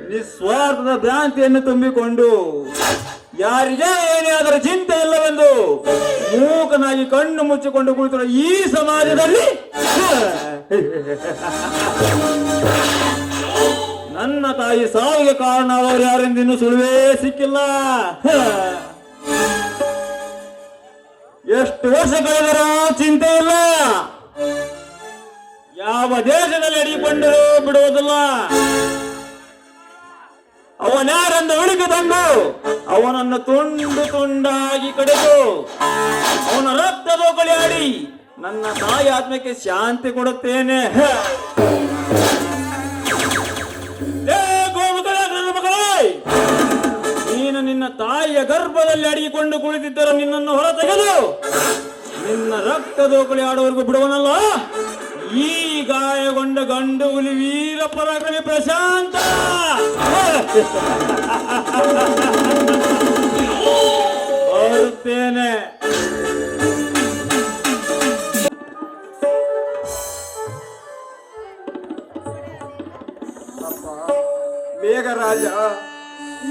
ನಿಸ್ವಾರ್ಥದ ಭ್ರಾಂತಿಯನ್ನು ತುಂಬಿಕೊಂಡು ಯಾರಿಗೆ ಏನೇ ಅದರ ಚಿಂತೆ ಇಲ್ಲವೆಂದು ಮೂಕನಾಗಿ ಕಣ್ಣು ಮುಚ್ಚಿಕೊಂಡು ಕುಳಿತಿರುವ ಈ ಸಮಾಜದಲ್ಲಿ ನನ್ನ ತಾಯಿ ಸಾವಿಗೆ ಕಾರಣವಾದವರು ಯಾರೆಂದು ಇನ್ನೂ ಸುಳಿವೇ ಸಿಕ್ಕಿಲ್ಲ. ಎಷ್ಟು ವರ್ಷ ಕಳೆದರೂ ಚಿಂತೆ ಇಲ್ಲ. ಯಾವ ದೇಶದಲ್ಲಿ ಅಡಿಕೊಂಡರೂ ಬಿಡುವುದಿಲ್ಲ. ಅವನ್ಯಾರೆಂದು ಹುಡುಕಿ ತಂದು ಅವನನ್ನು ತುಂಡು ತುಂಡಾಗಿ ಕಡಿದು ಅವನ ರಕ್ತದ ಕೊಳೆಯಾಡಿ ನನ್ನ ತಾಯಿ ಆತ್ಮಕ್ಕೆ ಶಾಂತಿ ಕೊಡುತ್ತೇನೆ. ನೀನು ನಿನ್ನ ತಾಯಿಯ ಗರ್ಭದಲ್ಲಿ ಅಡಗಿಕೊಂಡು ಕುಳಿತಿದ್ದರೂ ನಿನ್ನನ್ನು ಹೊರ ತೆಗೆದು ನಿನ್ನ ರಕ್ತದ ಕೊಳೆ ಆಡುವವರೆಗೂ ಬಿಡುವನಲ್ಲ. ಈ ಗಾಯಗೊಂಡ ಗಂಡು ಹುಲಿ ವೀರ ಪರಾಕ್ರಮಿ ಪ್ರಶಾಂತ ಬರುತ್ತೇನೆ. ಮೇಘರಾಜ,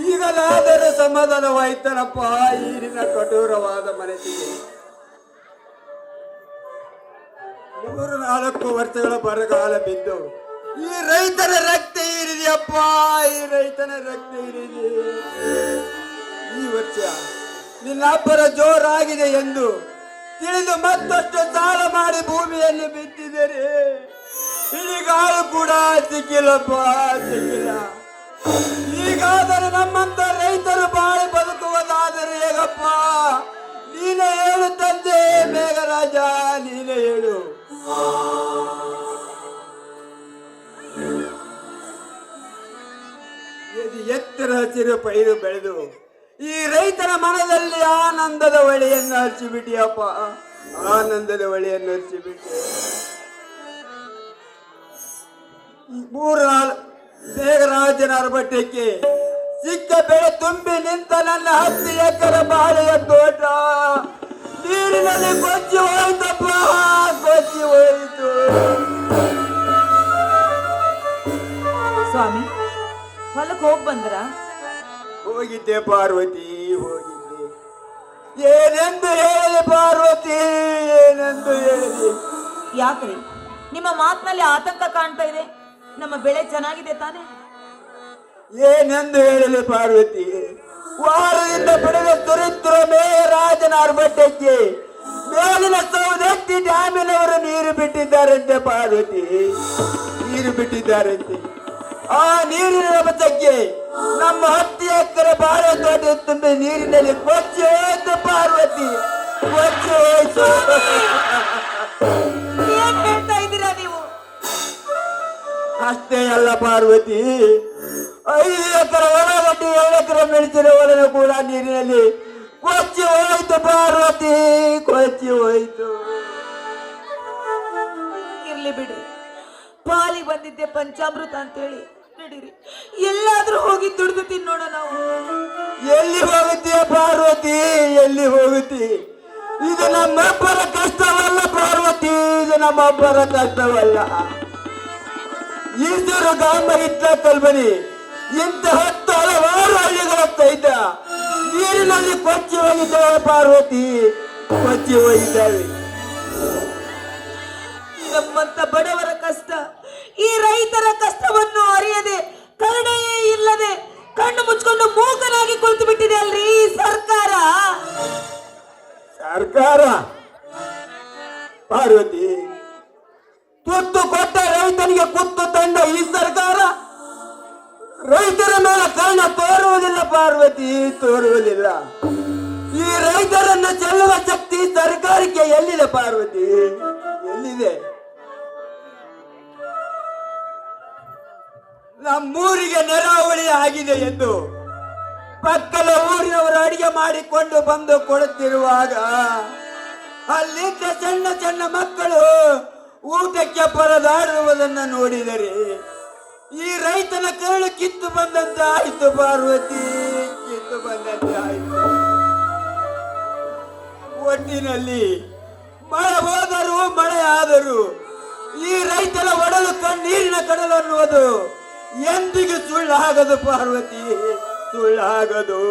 ಈಗಲಾದರೂ ಸಮಾಧಾನವಾಯ್ತನಪ್ಪ ಈ ನಿನ್ನ ಕಠೋರವಾದ ಮನಸ್ಸಿಗೆ. 3-4 ವರ್ಷಗಳ ಬರಗಾಲ ಬಿದ್ದು ಈ ರೈತನ ರಕ್ತ ಹೀರಿದೆಯಪ್ಪ, ಈ ರೈತನ ರಕ್ತ ಹೀರಿದೆ. ಈ ವರ್ಷ ನಿನ್ನಬ್ಬರ ಜೋರಾಗಿದೆ ಎಂದು ತಿಳಿದು ಮತ್ತಷ್ಟು ಸಾಲ ಮಾಡಿ ಭೂಮಿಯಲ್ಲಿ ಬಿತ್ತಿದರೆ ಇಳಿಗಾಳು ಕೂಡ ಸಿಕ್ಕಿಲ್ಲಪ್ಪ, ಸಿಕ್ಕಿಲ್ಲ. ಈಗಾದರೆ ನಮ್ಮಂತ ರೈತರು ಬಾಳಿ ಬದುಕುವುದಾದರೆ ಹೇಗಪ್ಪ? ನೀನೇ ಹೇಳು ತಂದೆ ಮೇಘರಾಜ, ನೀನೇ ಹೇಳು. ಎತ್ತರ ಹಸಿರು ಪೈರು ಬೆಳೆದು ಈ ರೈತರ ಮನದಲ್ಲಿ ಆನಂದದ ಹೊಳೆಯನ್ನು ಹರಿಸಿಬಿಟ್ಟಿಯಪ್ಪ, ಆನಂದದ ಹೊಳೆಯನ್ನು ಹರಿಸಿಬಿಟ್ಟೆ. 3-4 ಮೇಘರಾಜನ ಅರಬಟ್ಟಕ್ಕೆ ಸಿಕ್ಕ ಬೆಳೆ ತುಂಬಿ ನಿಂತ ನನ್ನ 10 ಎಕರೆ ಬಾಳೆಯ ತೋಟ ನೀರಿನಲ್ಲಿ ಕೊಚ್ಚಿ ಹೋಯ್ತಪ್ಪ, ಕೊಚ್ಚಿ ಹೋಯಿತು. ಸ್ವಾಮಿ, ಹೊಲಕ್ಕೆ ಹೋಗಿ ಬಂದ್ರ? ಹೋಗಿದ್ದೆ ಪಾರ್ವತಿ, ಹೋಗಿದ್ದೆ. ಏನೆಂದು ಹೇಳಿ ಪಾರ್ವತಿ, ಏನೆಂದು ಹೇಳಿ? ಯಾಕ್ರಿ ನಿಮ್ಮ ಮಾತಿನಲ್ಲಿ ಆತಂಕ ಕಾಣ್ತಾ ಇದೆ? ನಮ್ಮ ಬೆಳೆ ಚೆನ್ನಾಗಿದೆ ತಾನೆ? ಏನೆಂದು ಹೇಳಲಿ ಪಾರ್ವತಿ, ವಾರದಿಂದ ಪಡೆದ ತುರಿತ್ರ ಮೇಘರಾಜನ ಅರ್ಬಟ್ಟಕ್ಕೆ ಮೇಲಿನ ಸೌದತ್ತಿ ಡ್ಯಾಮಿನವರು ನೀರು ಬಿಟ್ಟಿದ್ದಾರಂತೆ ಪಾರ್ವತಿ, ನೀರು ಬಿಟ್ಟಿದ್ದಾರಂತೆ. ಆ ನೀರಿನ ರಭಸಕ್ಕೆ ನಮ್ಮ 10 ಎಕರೆ ಬಾಳೆ ತೋಟ ತುಂಬಿ ನೀರಿನಲ್ಲಿ ಕೊಚ್ಚಿ ಹೋಯ್ತು ಪಾರ್ವತಿ, ಕೊಚ್ಚಿ ಹೋಯ್ತು. ಏನ್ ಹೇಳ್ತಾ ಇದ್ದೀರಾ ನೀವು? ಅಷ್ಟೇ ಅಲ್ಲ ಪಾರ್ವತಿ, 5 ಎಕರೆ ಒಳಗಟ್ಟಿ 7 ಎಕರೆ ಮೆಣಸಿನ ಹೊಲನು ಕೂಡ ನೀರಿನಲ್ಲಿ ಕೊಚ್ಚಿ ಹೋಯ್ತು ಪಾರ್ವತಿ, ಕೊಚ್ಚಿ ಹೋಯ್ತು. ಇರ್ಲಿ ಬಿಡ್ರಿ, ಪಾಲಿಗೆ ಬಂದಿದ್ದೆ ಪಂಚಾಮೃತ ಅಂತೇಳಿ ನಡೀರಿ, ಎಲ್ಲಾದ್ರೂ ಹೋಗಿ ದುಡಿದು ತಿನ್ನೋಣ ನಾವು. ಎಲ್ಲಿ ಹೋಗುತ್ತೀಯ ಪಾರ್ವತಿ, ಎಲ್ಲಿ ಹೋಗುತ್ತಿ? ಇದು ನಮ್ಮೊಬ್ಬರ ಕಷ್ಟವಲ್ಲ ಪಾರ್ವತಿ, ಇದು ನಮ್ಮೊಬ್ಬರ ಕಷ್ಟವಲ್ಲ. ಈಸೂರು ಗ್ರಾಮ ಇತ್ತ ಕಲ್ಬನಿ ಇಂಥ 10 ಹಲವಾರು ಹಳ್ಳಿಗಳ ಸಹಿತ ನೀರಿನಲ್ಲಿ ಕೊಚ್ಚಿ ಹೋಗಿದ್ದಾವೆ ಪಾರ್ವತಿ, ಕೊಚ್ಚಿ ಹೋಗಿದ್ದಾವೆ. ನಮ್ಮಂತ ಬಡವರ ಕಷ್ಟ, ಈ ರೈತರ ಕಷ್ಟವನ್ನು ಅರಿಯದೆ ಕರುಣೆಯೇ ಇಲ್ಲದೆ ಕಣ್ಣು ಮುಚ್ಕೊಂಡು ಮೂಕನಾಗಿ ಕುಳಿತು ಬಿಟ್ಟಿದೆ ಅಲ್ರಿ ಈ ಸರ್ಕಾರ. ಸರ್ಕಾರ ಪಾರ್ವತಿ, ತುತ್ತು ಕೊಟ್ಟ ರೈತನಿಗೆ ಕುತ್ತು ತಂಡ ಈ ಸರ್ಕಾರ ರೈತರ ಮೇಲೆ ಕರ್ಣ ತೋರುವುದಿಲ್ಲ ಪಾರ್ವತಿ, ತೋರುವುದಿಲ್ಲ. ಈ ರೈತರನ್ನು ಚೆಲ್ಲುವ ಶಕ್ತಿ ಸರ್ಕಾರಕ್ಕೆ ಎಲ್ಲಿದೆ ಪಾರ್ವತಿ, ಎಲ್ಲಿದೆ? ನಮ್ಮೂರಿಗೆ ನೆರಾವಳಿ ಆಗಿದೆ ಎಂದು ಪಕ್ಕದ ಊರಿನವರು ಅಡಿಗೆ ಮಾಡಿಕೊಂಡು ಬಂದು ಕೊಡುತ್ತಿರುವಾಗ ಅಲ್ಲಿದ್ದ ಸಣ್ಣ ಸಣ್ಣ ಮಕ್ಕಳು ಊಟಕ್ಕೆ ಪರದಾಡುವುದನ್ನು ನೋಡಿದರೆ ಈ ರೈತನ ಕರಳು ಕಿತ್ತು ಬಂದಂತೆ ಆಯಿತು ಪಾರ್ವತಿ, ಕಿತ್ತು ಬಂದಂತೆ ಆಯಿತು. ಒಟ್ಟಿನಲ್ಲಿ ಮಳೆ ಹೋದರೂ ಮಳೆ ಆದರೂ ಈ ರೈತನ ಒಡಲು ಕಣ್ಣೀರಿನ ಕಡಲು ಅನ್ನುವುದು ಎಂದಿಗೂ ಸುಳ್ಳಾಗದು ಪಾರ್ವತಿ, ಸುಳ್ಳಾಗದು.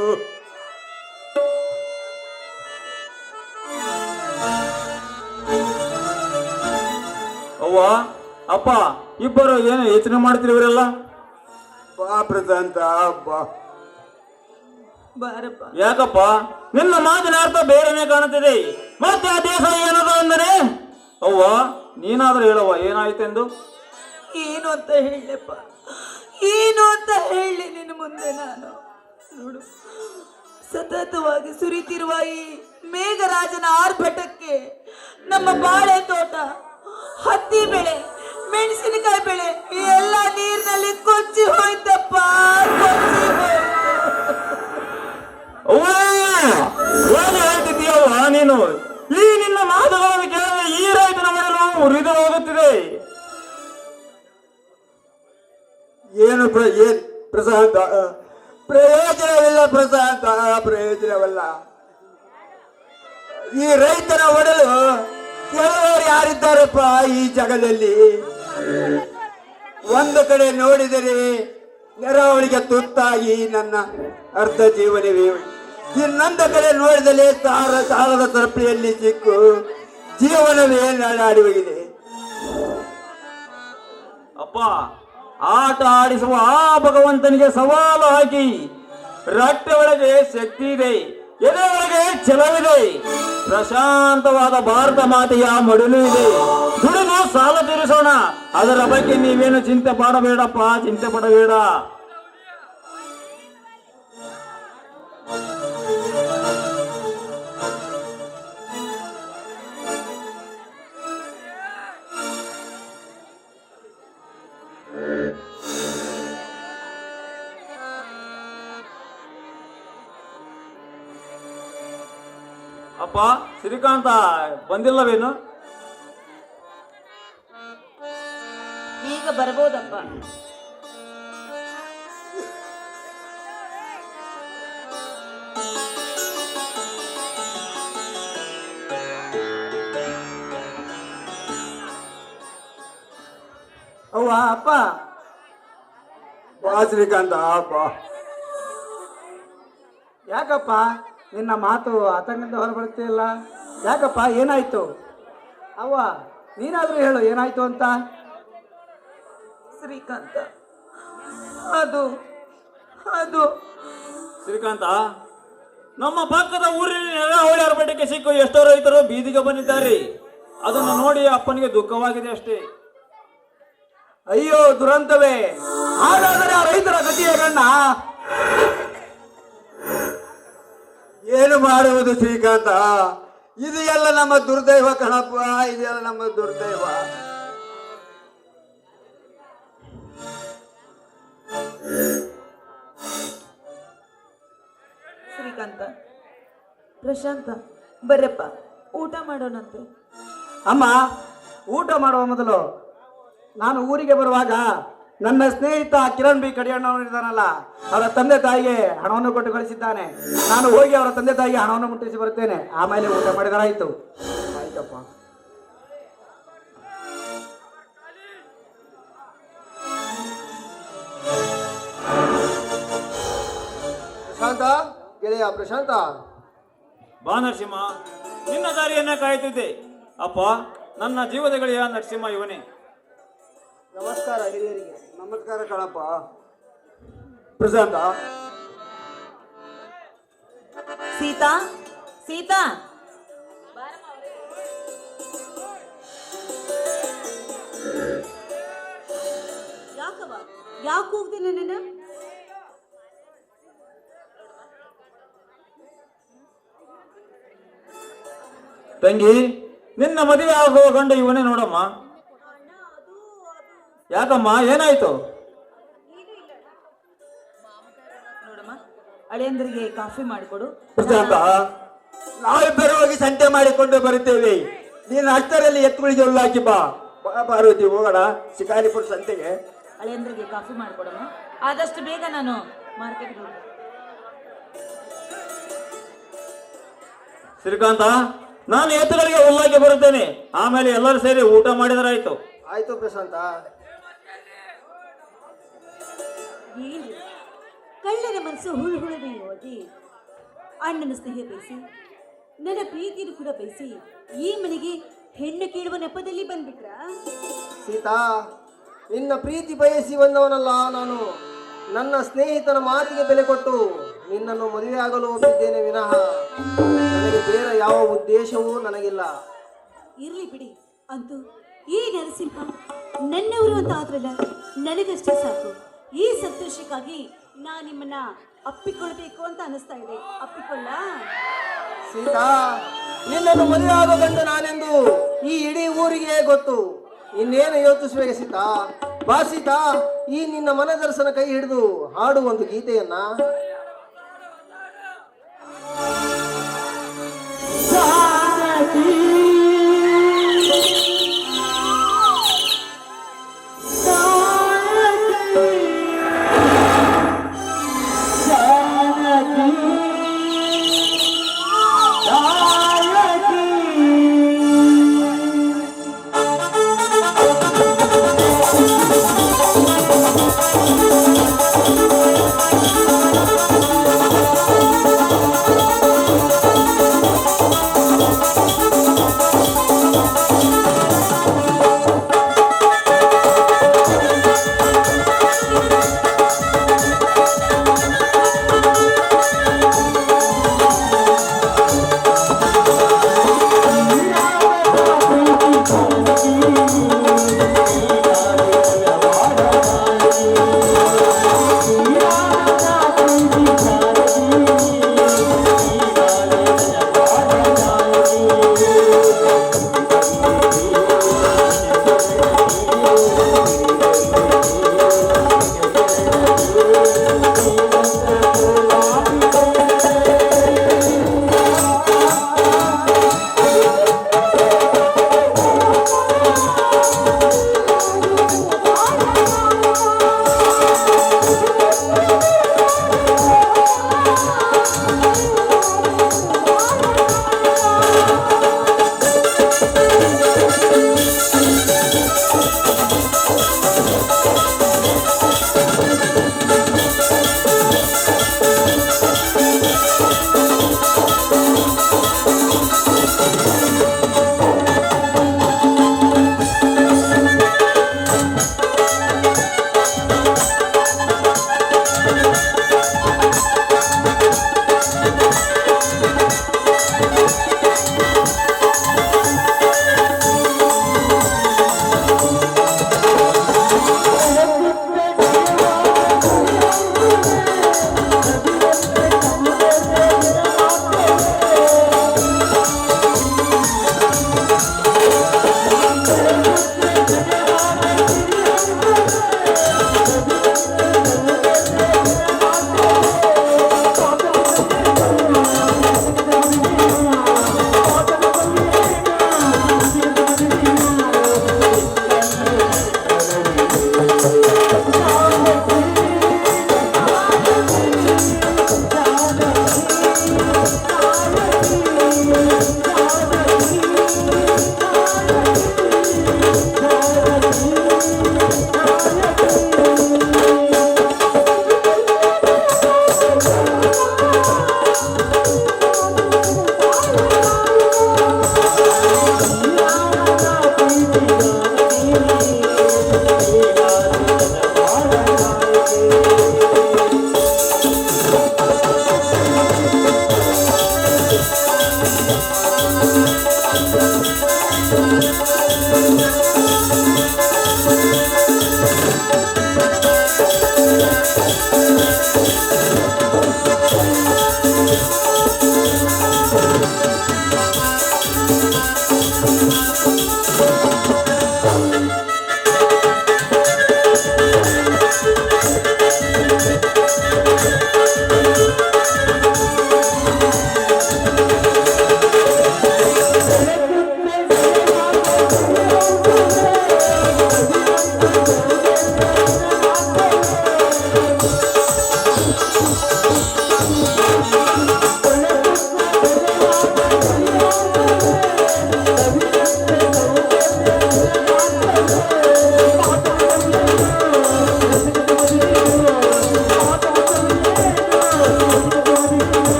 ಅವ್ವ ಅಪ್ಪ ಇಬ್ಬರು ಏನು ಯೋಚನೆ ಮಾಡ್ತೀರಿ ಇವರೆಲ್ಲ? ಬಾ ಪ್ರಶಾಂತ ಬಾ. ಬಾರಪ್ಪ. ಯಾಕಪ್ಪ ನಿನ್ನ ಮಾತಿನ ಅರ್ಥ ಬೇರೆನೆ ಕಾಣುತ್ತಿದೆ. ಮತ್ತೆ ಆ ದೇಶ ಏನದು ಅಂದರೆ? ಅವ್ವ ನೀನಾದ್ರೂ ಹೇಳವ್ವ ಏನಾಯ್ತೆಂದು. ಏನು ಅಂತ ಹೇಳಪ್ಪ, ಏನು ಅಂತ ಹೇಳಿ ನಿನ್ನ ಮುಂದೆ ನಾನು ನೋಡು. ಸತತವಾಗಿ ಸುರಿತಿರುವ ಈ ಮೇಘರಾಜನ ಆರ್ಭಟಕ್ಕೆ ನಮ್ಮ ಬಾಳೆ ತೋಟ, ಹತ್ತಿ ಬೆಳೆ, ಮೆಣಸಿನಕಾಯಿ ಬೆಳೆ ಎಲ್ಲ ನೀರಿನಲ್ಲಿ ಕೊಚ್ಚಿ ಹೋಯ್ತಪ್ಪ, ಕೊಚ್ಚಿ ಹೋಯ್ತು. ಅವ್ವ ಏನು ಹೇಳ್ತಿದ್ದೀಯವ್ವ ನೀನು? ಈ ನಿನ್ನ ಮಾತುಗಳನ್ನು ಕೇಳಿದ್ರೆ ಈ ರೈತನ ಮನೆಯೂ ಉರಿದು ಹೋಗುತ್ತಿದೆ. ಏನು ಪ್ರಶಾಂತ, ಪ್ರಯೋಜನವಿಲ್ಲ ಪ್ರಶಾಂತ, ಪ್ರಯೋಜನವಲ್ಲ. ಈ ರೈತನ ಒಡಲು ಕೆಲವರು ಯಾರಿದ್ದಾರಪ್ಪ ಈ ಜಗದಲ್ಲಿ? ಒಂದು ಕಡೆ ನೋಡಿದರೆ ನೆರಾವಳಿಗೆ ತುತ್ತಾಗಿ ನನ್ನ ಅರ್ಧ ಜೀವನವೇ, ಇನ್ನೊಂದು ಕಡೆ ನೋಡಿದರೆ ಸಾಲದ ಸರಪಳಿಯಲ್ಲಿ ಸಿಕ್ಕು ಜೀವನವೇ ನಾಡಾಡಿ ಹೋಗಿದೆ. ಅಪ್ಪ ಆಟ ಆಡಿಸುವ ಆ ಭಗವಂತನಿಗೆ ಸವಾಲು ಹಾಕಿ ರಟ್ಟೆ ಒಳಗೆ ಶಕ್ತಿ ಇದೆ, ಎದೆ ಒಳಗೆ ಛಲವಿದೆ, ಪ್ರಶಾಂತವಾದ ಭಾರತ ಮಾತೆಯ ಮಡಿಲು ಇದೆ. ದುಡಿದು ಸಾಲ ತೀರಿಸೋಣ, ಅದರ ಬಗ್ಗೆ ನೀವೇನು ಚಿಂತೆ ಪಡಬೇಡಪ್ಪ, ಚಿಂತೆ ಪಡಬೇಡ. ಅಪ್ಪ ಶ್ರೀಕಾಂತ ಬಂದಿಲ್ಲವೇನು? ಈಗ ಬರ್ಬೋದಪ್ಪ. ಅವ್ವ ಅಪ್ಪ ಬಾ ಶ್ರೀಕಾಂತ ಬಾ. ಯಾಕಪ್ಪ ನಿನ್ನ ಮಾತು ಆತಂಕದಿಂದ ಹೊರಬರುತ್ತಿಲ್ಲ? ಯಾಕಪ್ಪ ಏನಾಯ್ತು? ಅವ್ವ ನೀನಾದ್ರೂ ಹೇಳು ಏನಾಯ್ತು ಅಂತ. ಶ್ರೀಕಾಂತ, ಅದು ಅದು ಶ್ರೀಕಾಂತ, ನಮ್ಮ ಪಕ್ಕದ ಊರಿನ ನೆರೆಹೊಳೆ ಅರ್ಭಟಕ್ಕೆ ಸಿಕ್ಕು ಎಷ್ಟೋ ರೈತರು ಬೀದಿಗೆ ಬಂದಿದ್ದಾರೆ. ಅದನ್ನು ನೋಡಿ ಅಪ್ಪನಿಗೆ ದುಃಖವಾಗಿದೆ ಅಷ್ಟೇ. ಅಯ್ಯೋ ದುರಂತವೇ, ಹಾಗಾದರೆ ಆ ರೈತರ ಗತಿ ಹೇಗಣ್ಣ? ಏನು ಮಾಡುವುದು ಶ್ರೀಕಾಂತ? ಇದು ಎಲ್ಲ ನಮ್ಮ ದುರ್ದೈವ ಕಣಪ್ಪ, ಇದೆಲ್ಲ ನಮ್ಮ ದುರ್ದೈವ. ಶ್ರೀಕಾಂತ, ಪ್ರಶಾಂತ ಬರ್ರಪ್ಪ, ಊಟ ಮಾಡೋಣಂತೆ. ಅಮ್ಮ ಊಟ ಮಾಡುವ ಮೊದಲು ನಾನು ಊರಿಗೆ ಬರುವಾಗ ನನ್ನ ಸ್ನೇಹಿತ ಕಿರಣ್ ಬಿ ಕಡಿಯಣ್ಣವನಿದ್ದಾನಲ್ಲ, ಅವರ ತಂದೆ ತಾಯಿಗೆ ಹಣವನ್ನು ಕೊಟ್ಟು ಕಳಿಸಿದ್ದಾನೆ. ನಾನು ಹೋಗಿ ಅವರ ತಂದೆ ತಾಯಿಗೆ ಹಣವನ್ನು ಮುಟ್ಟಿಸಿ ಬರುತ್ತೇನೆ, ಆಮೇಲೆ ಊಟ ಮಾಡಿದರಾಯ್ತು. ಆಯ್ತಪ್ಪ. ಪ್ರಶಾಂತ ಗೆಳೆಯ ಪ್ರಶಾಂತ. ಬಾ ನರಸಿಂಹ, ನಿನ್ನ ದಾರಿಯನ್ನ ಕಾಯುತ್ತಿದ್ದೆ. ಅಪ್ಪ ನನ್ನ ಜೀವದ ಗೆಳೆಯ ನರಸಿಂಹ ಇವನೇ. ನಮಸ್ಕಾರ ಹಿರಿಯರಿಗೆ. ನಮಸ್ಕಾರ ಕಣಪ್ಪ. ಪ್ರಶಾಂತ, ಸೀತಾ, ಸೀತಾ, ಯಾಕವ ಯಾಕೆ ಹೋಗ್ತೀನಿ ನೀನು? ತಂಗಿ, ನಿನ್ನ ಮದುವೆ ಆಗುವ ಗಂಡ ಇವನೇ ನೋಡಮ್ಮ. ಯಾಕಮ್ಮ ಏನಾಯ್ತು? ನೋಡಮ್ಮ, ಅಳಿಯಂದ್ರಿಗೆ ಕಾಫಿ ಮಾಡಿಕೊಡು. ಪ್ರಶಾಂತ, ನಾವಿಬ್ಬರು ಹೋಗಿ ಸಂತೆ ಮಾಡಿಕೊಂಡು ಬರುತ್ತೇವೆ. ನೀನು ಅಷ್ಟರಲ್ಲಿ ಎತ್ತುಗಳಿಗೆ ಹುಲ್ಲಾಕಿ ಬಾ. ಬಾ ಪಾರ್ವತಿ, ಹೋಗೋಣ ಶಿಕಾರಿಪುರ ಸಂತೆಗೆ. ಅಳಿಯಂದ್ರಿಗೆ ಕಾಫಿ ಮಾಡ್ಕೊಡೋಣ. ಆದಷ್ಟು ಬೇಗ ನಾನು ಮಾರ್ಕೆಟ್ಗೆ ಹೋಗ್ತೀನಿ. ಶ್ರೀಕಾಂತ, ನಾನು ಎತ್ತುಗಳಿಗೆ ಹುಲ್ಲಾಕಿ ಬರುತ್ತೇನೆ. ಆಮೇಲೆ ಎಲ್ಲರೂ ಸೇರಿ ಊಟ ಮಾಡಿದರಾಯ್ತು. ಆಯ್ತು ಪ್ರಶಾಂತ. ಏನು ಕಳ್ಳನ ಮನಸ್ಸು ಹುಳು ಹುಳವೆ ಹೋಗಿ ಅಣ್ಣನ ಸ್ನೇಹ ಬಯಸಿ ನನ್ನ ಪ್ರೀತಿಯನ್ನು ಕೂಡ ಬಯಸಿ ಈ ಮನೆಗೆ ಹೆಣ್ಣು ಕೇಳುವ ನೆಪದಲ್ಲಿ ಬಂದ್ಬಿಟ್ರ? ಸೀತಾ, ನಿನ್ನ ಪ್ರೀತಿ ಬಯಸಿ ಬಂದವನಲ್ಲ ನಾನು. ನನ್ನ ಸ್ನೇಹಿತನ ಮಾತಿಗೆ ಬೆಲೆ ಕೊಟ್ಟು ನಿನ್ನನ್ನು ಮದುವೆಯಾಗಲು ಒಪ್ಪಿದ್ದೇನೆ ವಿನಃ ನನಗೆ ಬೇರೆ ಯಾವ ಉದ್ದೇಶವೂ ನನಗಿಲ್ಲ. ಇರ್ಲಿ ಬಿಡಿ. ಅಂತೂ ಈ ನರಸಿಂಹ ನನ್ನವರು ಅಂತ ಆದ್ರಲ್ಲ, ನನಗಷ್ಟೇ ಸಾಕು. ಈ ಸಂತೋಷಕ್ಕಾಗಿ ನಾನು ನಿಮ್ಮನ್ನ ಅಪ್ಪಿಕೊಳ್ಬೇಕು ಅಂತ ಅನಿಸ್ತಾ ಇದೆ. ಅಪ್ಪಿಕೊಳ್ಳ? ಸೀತಾ, ನಿನ್ನನ್ನು ಮದುವೆ ಆಗೋ ಗಂಡು ನಾನೆಂದು ಈ ಇಡೀ ಊರಿಗೆ ಗೊತ್ತು. ಇನ್ನೇನು ಯೋಚಿಸುವೆ ಸೀತಾ? ಬಾ ಸೀತಾ, ಈ ನಿನ್ನ ಮನದರ್ಶನ ಕೈ ಹಿಡಿದು ಹಾಡು ಒಂದು ಗೀತೆಯನ್ನ.